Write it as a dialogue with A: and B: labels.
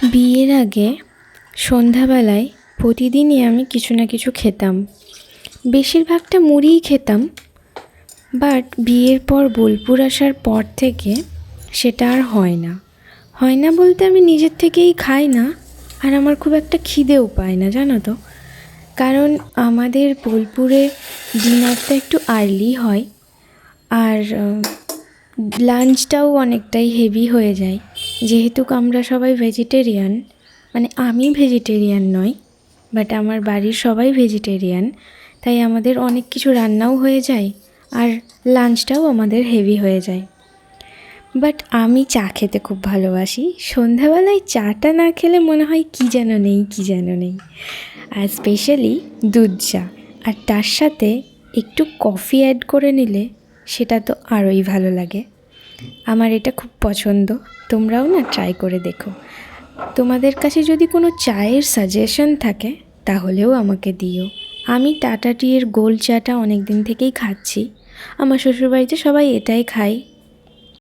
A: বিয়ের আগে সন্ধ্যাবেলায় প্রতিদিনই আমি কিছু না কিছু খেতাম। বেশিরভাগটা মুড়িই খেতাম। বাট বিয়ের পর বোলপুর আসার পর থেকে সেটা আর হয় না বলতে আমি নিজের থেকেই খাই না, আর আমার খুব একটা খিদেও পায় না, জানো তো। কারণ আমাদের বোলপুরে ডিনারটা একটু আর্লি হয়, আর লাঞ্চটাও অনেকটাই হেভি হয়ে যায়। যেহেতু আমরা সবাই ভেজিটেরিয়ান, মানে আমি ভেজিটেরিয়ান নই, বাট আমার বাড়ির সবাই ভেজিটেরিয়ান, তাই আমাদের অনেক কিছু রান্নাও হয়ে যায়, আর লাঞ্চটাও আমাদের হেভি হয়ে যায়। বাট আমি চা খেতে খুব ভালোবাসি। সন্ধ্যাবেলায় চাটা না খেলে মনে হয় কী যেন নেই। আর স্পেশালি দুধ চা, আর তার সাথে একটু কফি অ্যাড করে নিলে সেটা তো আরোই ভালো লাগে। আমার এটা খুব পছন্দ, তোমরাও না ট্রাই করে দেখো। তোমাদের কাছে যদি কোনো চায়ের সাজেশন থাকে তাহলেও আমাকে দিও। আমি টাটা টিয়ের গোল্ড চাটা অনেক দিন থেকেই খাচ্ছি। আমার শ্বশুরবাড়িতে সবাই এটাই খায়,